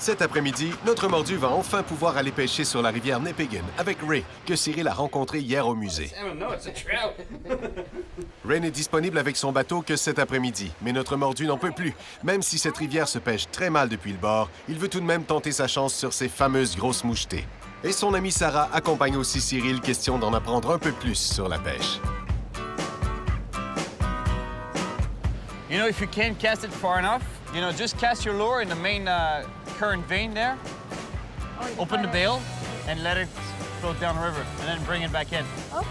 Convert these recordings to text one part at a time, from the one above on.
Cet après-midi, notre mordu va enfin pouvoir aller pêcher sur la rivière Nipigon avec Ray, que Cyril a rencontré hier au musée. Ray n'est disponible avec son bateau que cet après-midi, mais notre mordu n'en peut plus. Même si cette rivière se pêche très mal depuis le bord, il veut tout de même tenter sa chance sur ces fameuses grosses mouchetées. Et son amie Sarah accompagne aussi Cyril, question d'en apprendre un peu plus sur la pêche. You know, if you can't cast it far enough, you know, just cast your lure in the main current vein there. Open the bail and let it float down the river, and then bring it back in. Okay.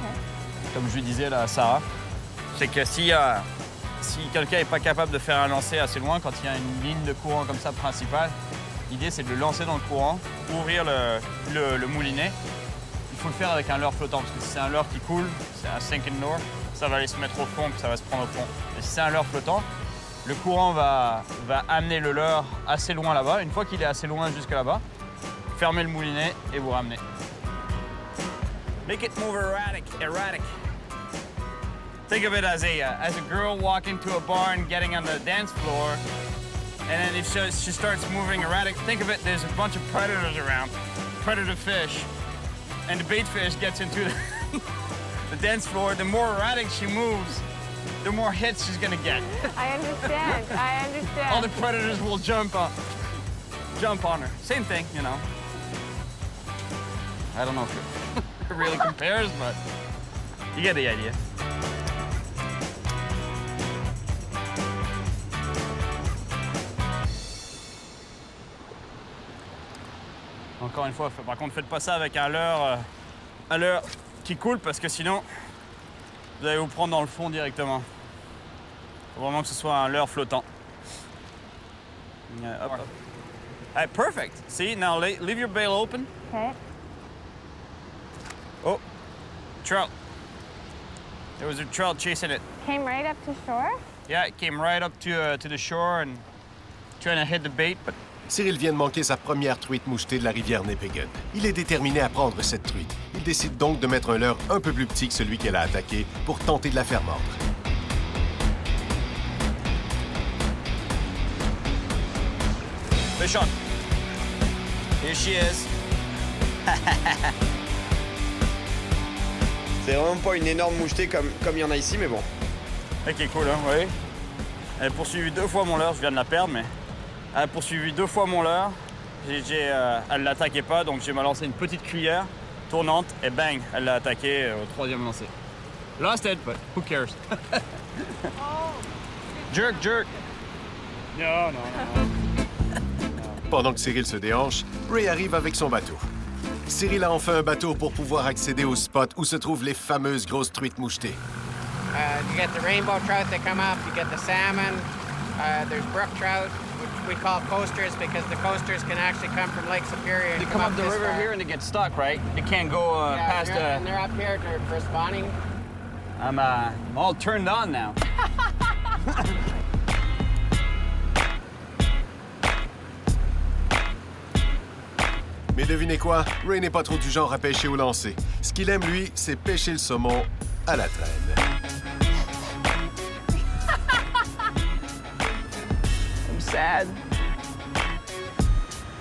Comme je lui disais là, à Sarah, c'est que si quelqu'un n'est pas capable de faire un lancer assez loin, quand il y a une ligne de courant comme ça principale, l'idée c'est de le lancer dans le courant, ouvrir le moulinet. Il faut le faire avec un leurre flottant, parce que si c'est un leurre qui coule, c'est un sinking lure, ça va aller se mettre au fond, puis ça va se prendre au fond. Et si c'est un leurre flottant, le courant va amener le leurre assez loin là-bas. Une fois qu'il est assez loin jusque là-bas, fermez le moulinet et vous ramenez. Make it move erratic. Think of it as a girl walking to a bar and getting on the dance floor, and then if she starts moving erratic, think of it, there's a bunch of predators around, predator fish, and the bait fish gets into the dance floor. The more erratic she moves, the more hits she's gonna get. I understand. I understand. All the predators will jump on her. Same thing, you know. I don't know if it really compares, but you get the idea. Encore une fois, par contre, faites pas ça avec un leurre qui coule, parce que sinon, vous allez vous prendre dans le fond directement. Faut vraiment que ce soit un leurre flottant. Yeah, up. Hey, perfect. See, now leave your bail open. Okay. Oh, trout. There was a trout chasing it. Came right up to shore? Yeah, it came right up to the shore and trying to hit the bait, but... Cyril vient de manquer sa première truite mouchetée de la rivière Nipigon. Il est déterminé à prendre cette truite. Il décide donc de mettre un leurre un peu plus petit que celui qu'elle a attaqué pour tenter de la faire mordre. Fish on. Here she is. C'est vraiment pas une énorme mouchetée comme il y en a ici, mais bon. Ok, cool, hein, oui. Elle a poursuivi 2 fois mon leurre, je viens de la perdre, mais... Elle a poursuivi 2 fois mon leurre. Elle ne l'attaquait pas, donc j'ai balancé une petite cuillère tournante et bang, elle l'a attaqué au 3e lancer. Lost it, but who cares? Jerk. Non. Pendant que Cyril se déhanche, Ray arrive avec son bateau. Cyril a enfin un bateau pour pouvoir accéder au spot où se trouvent les fameuses grosses truites mouchetées. You get the rainbow trout that come up, you get the salmon, there's brook trout, which we call coasters because the coasters can actually come from Lake Superior. They come up the river here and they get stuck, right? They can't go past the... And they're up here for spawning. I'm all turned on now. Mais devinez quoi? Ray n'est pas trop du genre à pêcher au lancer. Ce qu'il aime, lui, c'est pêcher le saumon à la traîne. I'm sad.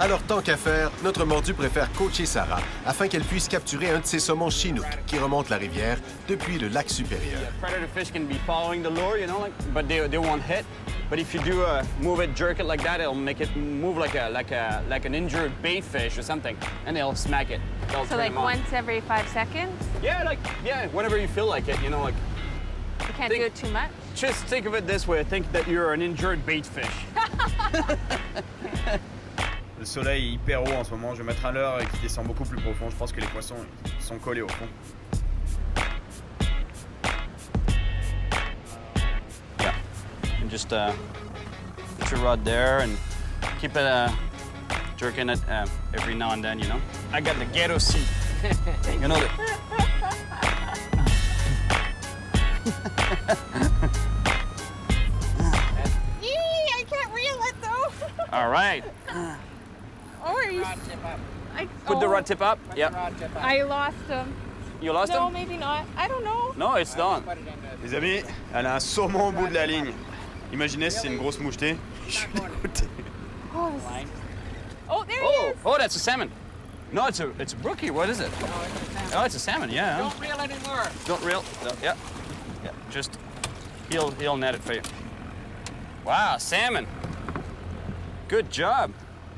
Alors, tant qu'à faire, notre mordu préfère coacher Sarah afin qu'elle puisse capturer un de ces saumons chinook qui remonte la rivière depuis le lac supérieur. Predator fish can be following the lure, you know, but they won't hit. But if you do move it, jerk it like that, it'll make it move like an injured bait fish or something, and it'll smack it. It'll So turn like them on. once every 5 seconds? Yeah, whenever you feel like it, you know, like. You can't do it too much? Just think of it this way. Think that you're an injured bait fish. Le soleil est hyper haut en ce moment. Je vais mettre un leurre qui descend beaucoup plus profond. Je pense que les poissons sont collés au fond. Yeah. And just put your rod there and keep it jerking it every now and then, you know. I got the ghetto seat. You know that. I can't reel it though. All right. Oh, are you... Rod tip up. Put the rod tip up. Yep. Rod tip up. I lost him. You lost No, him? maybe not. I don't know. No, it's done. Put it into Les amis, elle a un saumon au bout de la ligne. Imaginez si c'est une grosse mouchetée. Je suis dégoûté. Oh, Oh, there he Oh, is. oh, that's a salmon. No, it's a brookie. What is it? Oh, it's a salmon. Yeah. Don't reel anymore. Don't reel. No, yeah. Yeah. Just he'll net it for you. Wow, salmon. Good job.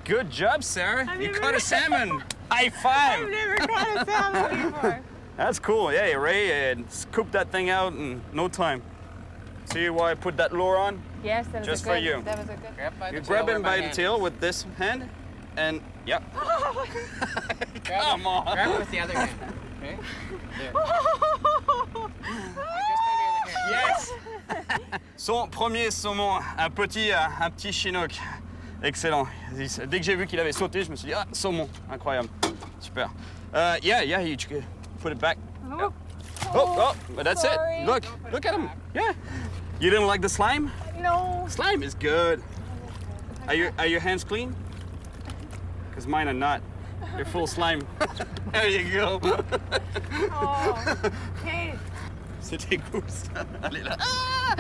Good job, Sarah. I've You never- caught a salmon. High I've five. never caught a salmon before. That's cool. Yeah, Ray, and scooped that thing out in no time. See why I put that lure on? Yes, that was Just a for good, you. That was a good. Grab by the You tail grab with him my by the hand. tail with this hand, and yep. Grab Come it. on. Grab it with the other hand. Okay? There. Just under the hair. Yes. Son premier saumon, un petit chinook. Excellent. Dès que j'ai vu qu'il avait sauté, je me suis dit, ah, saumon, incroyable. Super. Yeah, you put it back. Oh, Oh, but that's sorry. it. Look at him. Yeah. You didn't like the slime? no. Slime is good. Are your hands clean? Because mine are not. They're full of slime. There you go. Oh, okay. C'était cool ça. Allez là. Ah!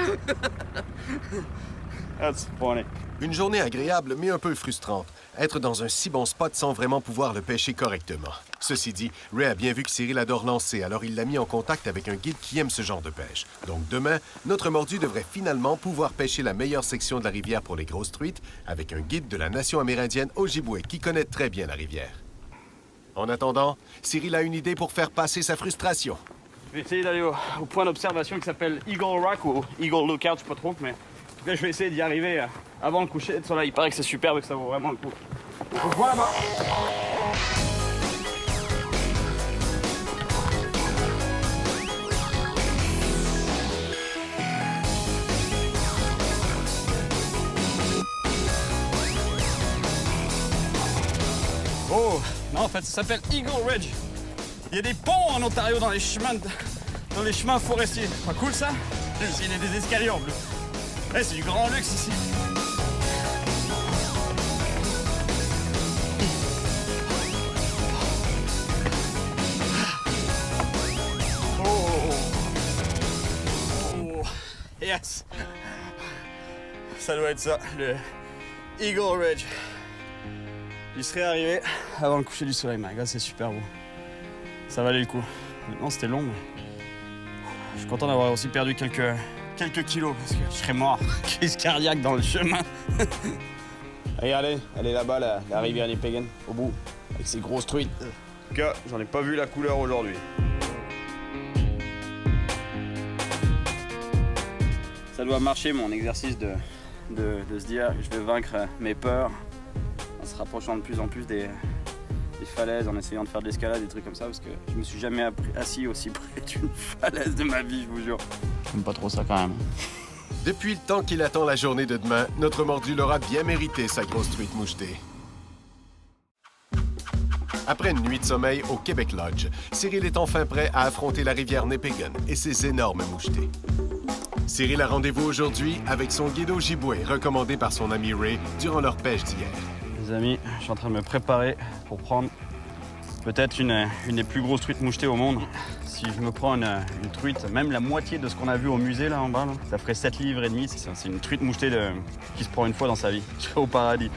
That's funny. Une journée agréable, mais un peu frustrante. Être dans un si bon spot sans vraiment pouvoir le pêcher correctement. Ceci dit, Ray a bien vu que Cyril adore lancer, alors il l'a mis en contact avec un guide qui aime ce genre de pêche. Donc demain, notre mordu devrait finalement pouvoir pêcher la meilleure section de la rivière pour les grosses truites avec un guide de la nation amérindienne Ojibwe qui connaît très bien la rivière. En attendant, Cyril a une idée pour faire passer sa frustration. Je vais essayer d'aller au point d'observation qui s'appelle Eagle Rock ou Eagle Lookout, je sais pas trop, mais en tout cas je vais essayer d'y arriver avant le coucher de soleil. Il paraît que c'est superbe et que ça vaut vraiment le coup. Donc voilà. Oh, non, en fait, ça s'appelle Eagle Ridge. Il y a des ponts en Ontario dans les chemins forestiers. Pas cool ça? Il y a des escaliers en plus. Ouais, c'est du grand luxe ici. Oh, yes. Ça doit être ça, le Eagle Ridge. J'y serais arrivé avant le coucher du soleil. My God, c'est super beau. Ça valait le coup. Maintenant, c'était long, mais je suis content d'avoir aussi perdu quelques kilos parce que je serais mort. Crise cardiaque dans le chemin. Regardez, elle est là-bas, la rivière Nipigon, au bout, avec ses grosses truites. En tout cas, j'en ai pas vu la couleur aujourd'hui. Ça doit marcher, mon exercice de se dire je vais vaincre mes peurs en se rapprochant de plus en plus des falaises, en essayant de faire de l'escalade, des trucs comme ça, parce que je me suis jamais assis aussi près d'une falaise de ma vie, je vous jure. J'aime pas trop ça quand même. Depuis le temps qu'il attend la journée de demain, notre mordu l'aura bien mérité, sa grosse truite mouchetée. Après une nuit de sommeil au Québec Lodge, Cyril est enfin prêt à affronter la rivière Nipigon et ses énormes mouchetés. Cyril a rendez-vous aujourd'hui avec son guide Ojibwe, recommandé par son ami Ray durant leur pêche d'hier. Les amis, je suis en train de me préparer pour prendre peut-être une des plus grosses truites mouchetées au monde. Si je me prends une truite, même la moitié de ce qu'on a vu au musée là en bas, là, ça ferait 7 livres et demi. C'est une truite mouchetée qui se prend une fois dans sa vie. Je serai au paradis.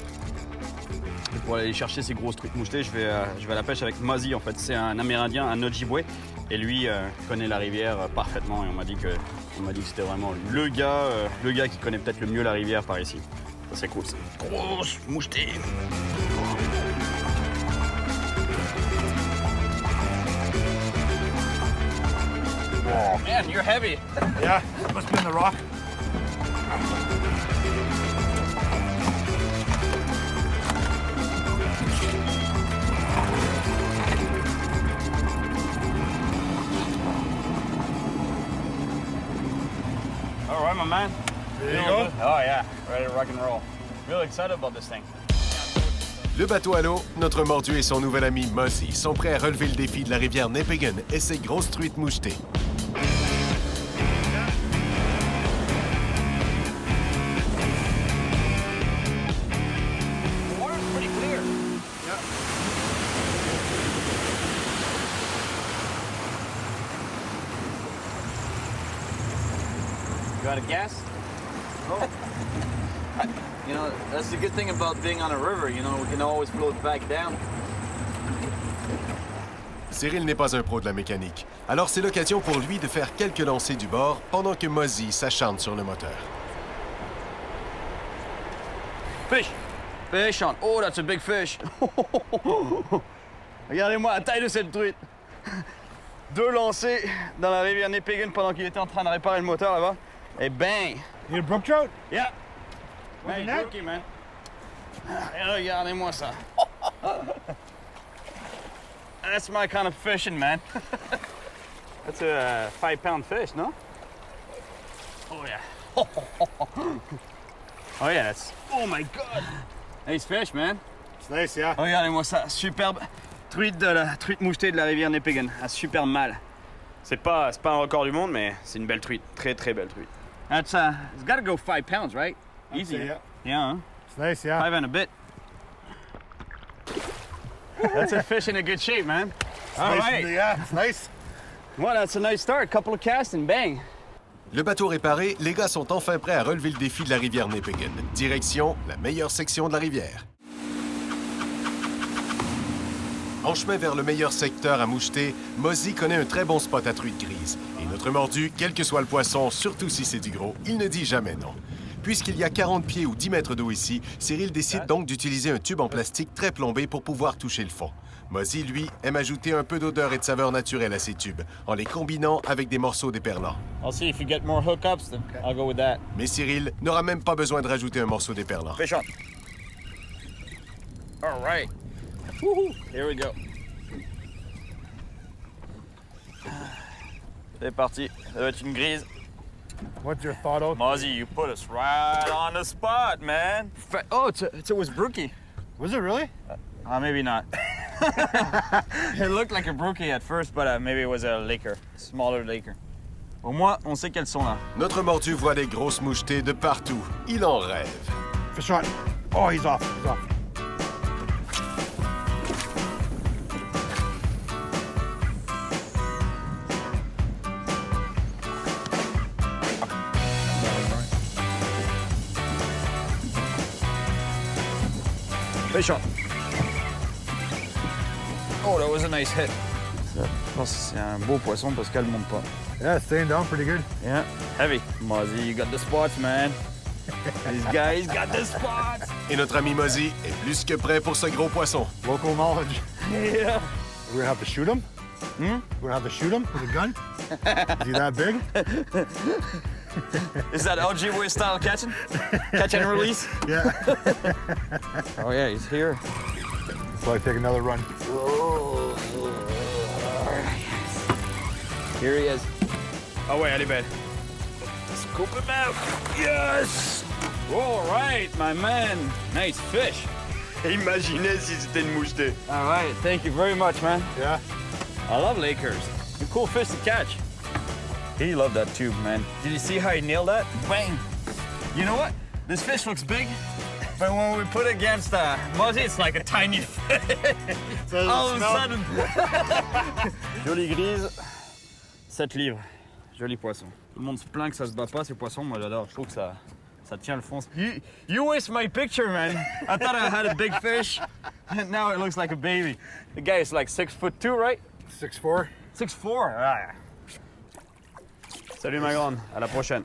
Et pour aller chercher ces grosses truites mouchetées, je vais à la pêche avec Mozzie en fait. C'est un Amérindien, un Ojibwe. Et lui connaît la rivière parfaitement. Et on m'a dit que c'était vraiment le gars qui connaît peut-être le mieux la rivière par ici. Ça c'est cool, c'est une grosse mouchetée. Oh man, you're heavy. Yeah, must be in the rock. All right, my man. There you go. Oh yeah, ready to rock and roll. Really excited about this thing. Le bateau à l'eau, notre mordu et son nouvel ami Mozzie sont prêts à relever le défi de la rivière Nipigon et ses grosses truites mouchetées. The water's pretty clear. You got a gas? Oh. You know, that's the good thing about being on a river, you know, we can always float back down. Cyril n'est pas un pro de la mécanique, alors c'est l'occasion pour lui de faire quelques lancers du bord pendant que Mozzie s'acharne sur le moteur. Fish! Fish on. Oh, that's a big fish. Regardez-moi la taille de cette truite. 2 lancers dans la rivière Nipigon pendant qu'il était en train de réparer le moteur là-bas. Et bang! You a brook trout? Yeah! With Hey, the net? rookie, man. Et regardez-moi ça. That's my kind of fishing, man. That's a 5-pound fish, no? Oh, yeah. Oh, yeah, that's... Oh, my God! Nice fish, man. It's nice, yeah. Regardez-moi ça, superbe truite de la truite mouchetée de la rivière Nipigon. Ah, super mal. C'est pas un record du monde, mais c'est une belle truite. Très très belle truite. That's it's got to go 5 pounds, right? Easy. say, yeah. Yeah, huh? It's nice, yeah. 5 and a bit. That's a fish in a good shape, man. All Nice, right. yeah, it's nice. Well, that's a nice start. Couple of casts and bang. Le bateau réparé, les gars sont enfin prêts à relever le défi de la rivière Nipigon. Direction la meilleure section de la rivière. En chemin vers le meilleur secteur à moucheter, Mozzie connaît un très bon spot à truite grise. Et notre mordu, quel que soit le poisson, surtout si c'est du gros, il ne dit jamais non. Puisqu'il y a 40 pieds ou 10 mètres d'eau ici, Cyril décide donc d'utiliser un tube en plastique très plombé pour pouvoir toucher le fond. Mozzie, lui, aime ajouter un peu d'odeur et de saveur naturelle à ses tubes, en les combinant avec des morceaux d'éperlant. I'll see if you get more hookups, then I'll go with that. Mais Cyril n'aura même pas besoin de rajouter un morceau d'éperlant. Fish on. All right. Woohoo. Here we go. C'est parti. Ça va être une grise. What's your thought out? Mozzie, you put us right on the spot, man. Oh, it was brookie. Was it really? Maybe not. It looked like a brookie at first, but maybe it was a laker, smaller laker. Au moins, on sait qu'elles sont là. Notre mordu voit des grosses mouchetées de partout. Il en rêve. Fish on. Oh, he's off. He's off. Fish on. Oh, that was a nice hit. Je pense que c'est un beau poisson parce qu'elle monte pas. Yeah, it's staying down pretty good. Yeah, heavy. Mozzie, you got the spots, man. These guys got the spots. Et notre ami Mozzie est plus que prêt pour ce gros poisson. Local knowledge. Yeah. We're gonna have to shoot him? Hmm? We're gonna have to shoot him with a gun? Is he that big? Is that Ojibwe style catching? Catch and release? Yeah. Oh yeah, he's here. So I take another run. Here he is. Ah ouais, elle est belle. Scoop him out. Yes! All right, my man. Nice fish. Imaginez si c'était une mouchetée. All right, thank you very much, man. Yeah. I love Lakers. A cool fish to catch. He loved that tube, man. Did you see how he nailed that? Bang! You know what? This fish looks big, but when we put it against Mozzie, it's like a tiny fish. All of a sudden. Jolie grise, 7 livres. Joli poisson. Tout le monde se plaint que ça se bat pas, ces poissons. Moi, j'adore. Je trouve que ça tient le fond. You waste my picture, man. I thought I had a big fish, and now it looks like a baby. The guy is like 6'2", right? 6'4". 6'4". Ah. Salut ma grande, à la prochaine.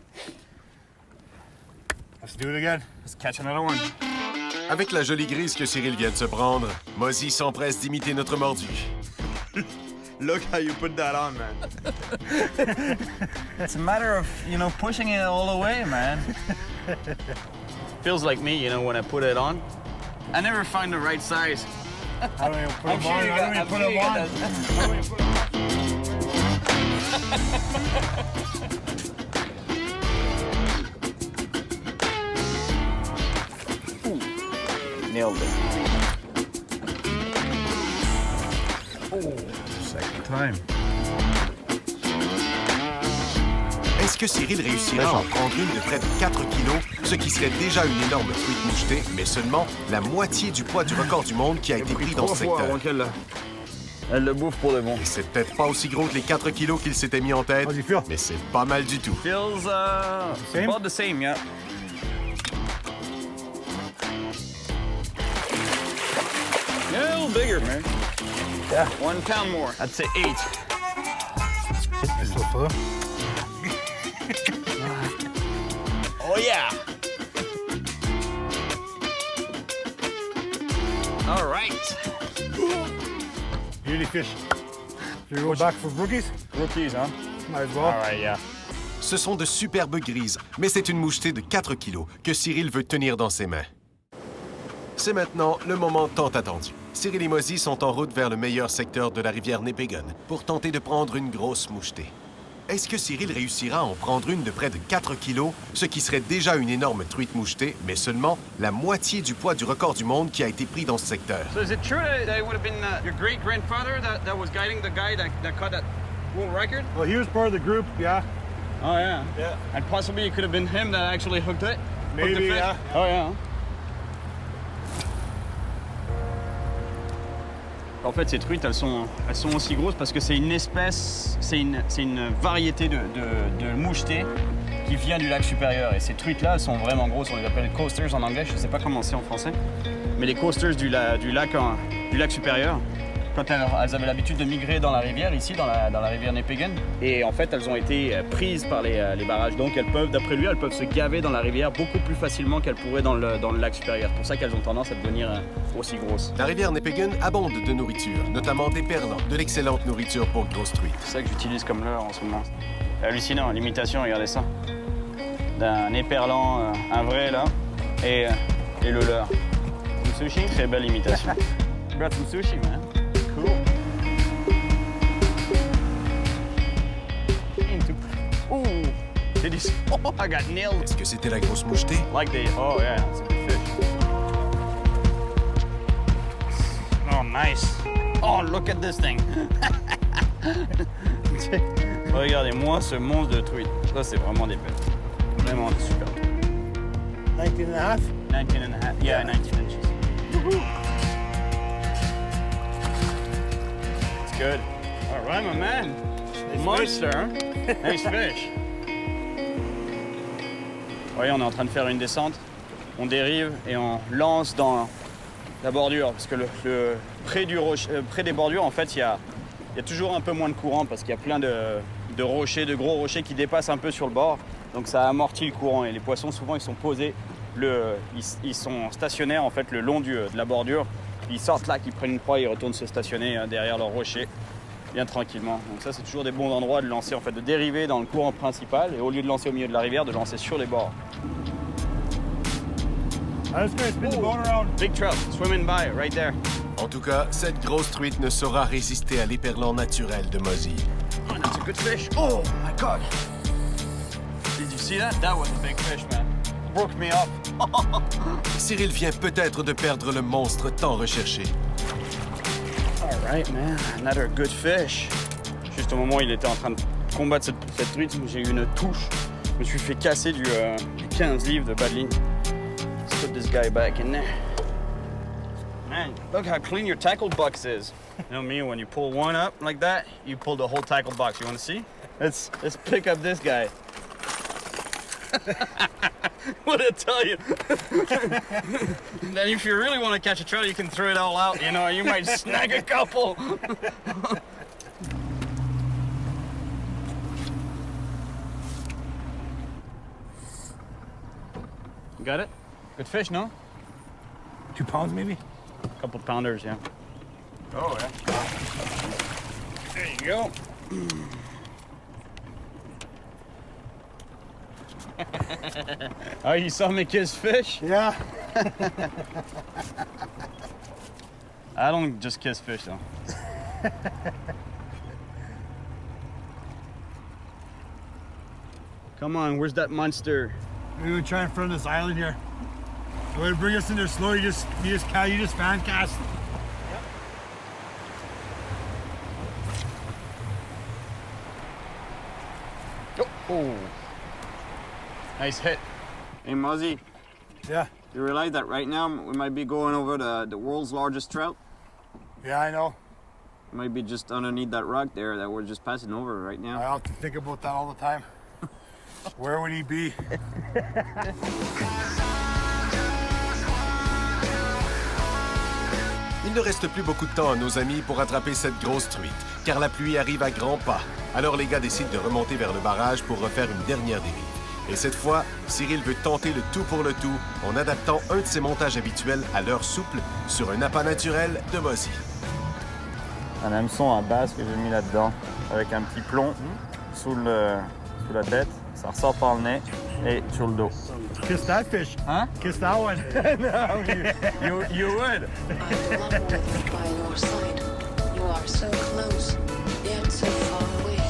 Let's do it again. Let's catch another one. Avec la jolie grise que Cyril vient de se prendre, Mozzie s'empresse d'imiter notre mordu. Look how you put that on, man. It's a matter of, pushing it all the way, man. Feels like me, when I put it on. I never find the right size. How do you put him on? How do you put him on? Nailed it. Oh, second time. Est-ce que Cyril réussira à en prendre une de près de 4 kilos, ce qui serait déjà une énorme truite mouchetée, mais seulement la moitié du poids du record du monde qui a été pris dans ce secteur? Elle le bouffe pour de bon. Et c'est peut-être pas aussi gros que les 4 kilos qu'il s'était mis en tête, How's he feel? mais c'est pas mal du tout. Feels Same? about the same, yeah. A little bigger, man. Yeah. 1 pound more. I'd say 8. Nice little fella. Oh yeah. All right. Beauty fish. Should we go back for brookies? Rookies, huh? Might as well. All right, yeah. Ce sont de superbes grises, mais c'est une mouchetée de 4 kilos que Cyril veut tenir dans ses mains. C'est maintenant le moment tant attendu. Cyril et Mosy sont en route vers le meilleur secteur de la rivière Nipigon pour tenter de prendre une grosse mouchetée. Est-ce que Cyril réussira à en prendre une de près de 4 kilos, ce qui serait déjà une énorme truite mouchetée, mais seulement la moitié du poids du record du monde qui a été pris dans ce secteur? So is it true that it would have been your great-grandfather that was guiding the guy that caught that world record? Well, he was part of the group, yeah. Oh, yeah. Yeah. And possibly it could have been him that actually hooked it? Maybe, Hooked the fish? yeah. Oh, yeah. En fait, ces truites, elles sont aussi grosses parce que c'est une espèce, c'est une variété de mouchetée qui vient du lac supérieur. Et ces truites-là, elles sont vraiment grosses. On les appelle coasters en anglais, je ne sais pas comment c'est en français. Mais les coasters du lac supérieur, quand elles avaient l'habitude de migrer dans la rivière, ici, dans la rivière Nipigon. Et en fait, elles ont été prises par les barrages. Donc, elles peuvent, d'après lui, elles peuvent se gaver dans la rivière beaucoup plus facilement qu'elles pourraient dans le lac supérieur. C'est pour ça qu'elles ont tendance à devenir aussi grosses. La rivière Nipigon abonde de nourriture, notamment des perlants, de l'excellente nourriture pour grosses truites. C'est ça que j'utilise comme leurre en ce moment. Hallucinant, l'imitation, regardez ça. D'un éperlant, un vrai là, et le leurre. Some sushi, très belle imitation. Brought some sushi, man. Cool. Ooh, did you see? Oh, I got nailed. Est-ce que c'était la grosse mouchetée? Like they, oh yeah, it's a good fish. Oh, nice. Oh, look at this thing. Regardez-moi ce monstre de truite. Ça, c'est vraiment des bêtes. Vraiment super. 19 and a half? 19 and a half. Yeah, 19 inches. Woohoo! It's good. All right, my man. Monster, hein? Nice fish. Voyez, on est en train de faire une descente. On dérive et on lance dans la bordure. Parce que près des bordures, en fait, il y a toujours un peu moins de courant parce qu'il y a plein de rochers, de gros rochers qui dépassent un peu sur le bord. Donc ça amortit le courant et les poissons, souvent, ils sont posés, ils sont stationnaires en fait le long de la bordure. Ils sortent là, ils prennent une proie, ils retournent se stationner derrière leur rocher, bien tranquillement. Donc ça, c'est toujours des bons endroits de lancer, en fait, de dériver dans le courant principal et au lieu de lancer au milieu de la rivière, de lancer sur les bords. I'm just gonna spin the boat around. Big trout, swimming by, right there. En tout cas, cette grosse truite ne saura résister à l'éperlant naturel de Mosy. Oh, that's a good fish. Oh my God. Did you see that? That was a big fish, man. Broke me up. Cyril vient peut-être de perdre le monstre tant recherché. All right, man. Another good fish. Juste au moment où il était en train de combattre cette truite, j'ai eu une touche. Je me suis fait casser du 15 livres de bas de ligne. Let's put this guy back in there. Man, look how clean your tackle box is. You know me, when you pull one up like that, you pull the whole tackle box. You want to see? Let's pick up this guy. What did I tell you? Then if you really want to catch a trout, you can throw it all out. You know, you might snag a couple. You got it? Good fish, no? 2 pounds maybe? A couple pounders, yeah. Oh, yeah. There you go. Oh, you saw me kiss fish? Yeah. I don't just kiss fish, though. Come on, where's that monster? We're gonna try in front of this island here. I'm gonna bring us in there slow. You just fan cast. Oh. Nice hit. Hey, Muzzy, Yeah. you realize that right now we might be going over the world's largest trout? Yeah, I know. Might be just underneath that rock there that we're just passing over right I now. have to think about that all the time. Where would he be? Il ne reste plus beaucoup de temps à nos amis pour attraper cette grosse truite, car la pluie arrive à grands pas. Alors les gars décident de remonter vers le barrage pour refaire une dernière dérive. Et cette fois, Cyril veut tenter le tout pour le tout en adaptant un de ses montages habituels à l'heure souple sur un appât naturel de Mozy. Un hameçon à base que j'ai mis là-dedans, avec un petit plomb sous la tête. Ça ressort par le nez et sur le dos. Kiss that fish. Hein? Kiss that one. No, you would. I am always by your side. You are so close, yet so far away.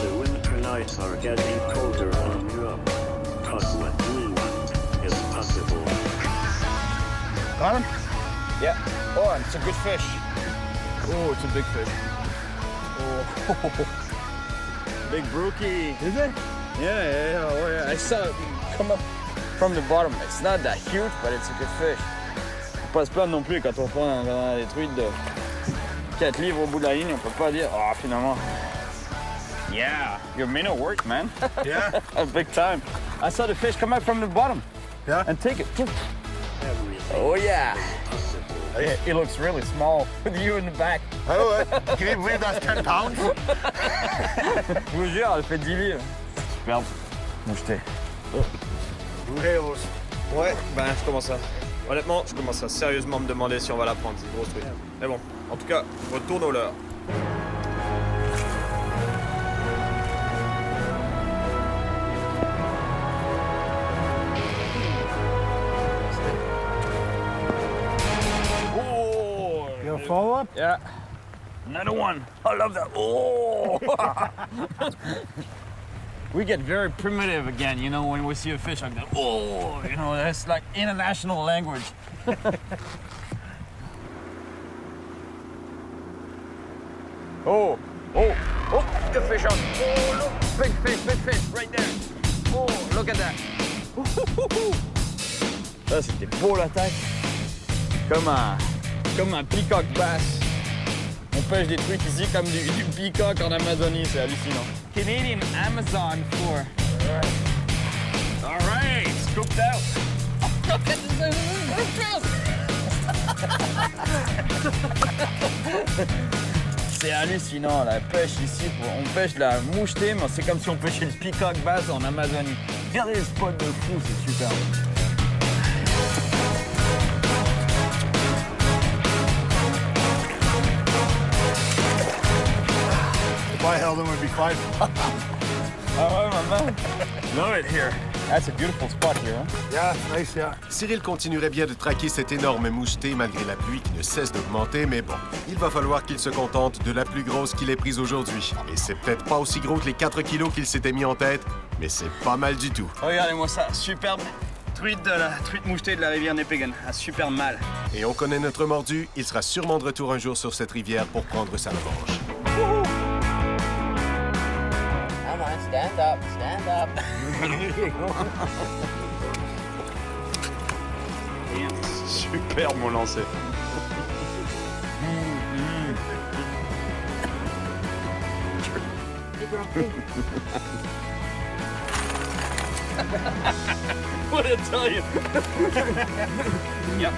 The winter nights are getting colder on Europe, but what we want is possible. Got him? Yeah. Oh, it's a good fish. Oh, it's a big fish. Oh, big brookie. Is it? Yeah. Oh, yeah. I saw it come up from the bottom. It's not that huge, but it's a good fish. Faut pas se plaindre non plus quand on prend des truites de 4 livres au bout de la ligne, on peut pas dire, oh, finalement. Yeah, your minnow worked, man. Yeah. That's big time. I saw the fish come up from the bottom. Yeah. And take it. Oh, yeah. Hey. It looks really small with you in the back. Oh, can you believe that's 10 pounds? Je vous jure, elle fait 10 livres. Superbe. Mouchetée. Ouais, ben je commence à... Honnêtement, je commence à sérieusement me demander si on va la prendre, cette grosse truite. Mais bon, en tout cas, retourne au leurre. Oh! You a follow-up? Yeah. Another one. I love that. Oh! We get very primitive again, you know, when we see a fish like that. Oh! You know, that's like international language. Oh! The fish on. Oh, look! Big fish, right there. Oh, look at that. Ça, c'était beau l'attaque. Comme un peacock bass. On pêche des trucs ici comme du peacock en Amazonie, c'est hallucinant. Canadian Amazon for. All right, scooped out. Look at this. C'est hallucinant, la pêche ici. On pêche la mouchetée, mais c'est comme si on pêchait le peacock bass en Amazonie. Regardez les spots de fou, c'est super. If I held him, it would be 5. Ah ouais, maman. Love it here. That's a beautiful spot here, hein? Yeah, nice, yeah. Cyril continuerait bien de traquer cette énorme mouchetée malgré la pluie qui ne cesse d'augmenter, mais bon, il va falloir qu'il se contente de la plus grosse qu'il ait prise aujourd'hui. Et c'est peut-être pas aussi gros que les 4 kilos qu'il s'était mis en tête, mais c'est pas mal du tout. Regardez-moi ça, superbe truite de la truite mouchetée de la rivière Nipigon. Un super mâle. Et on connaît notre mordu, il sera sûrement de retour un jour sur cette rivière pour prendre sa revanche. Come on, stand up, stand up. Super mon lancer. What did I tell you? Yep.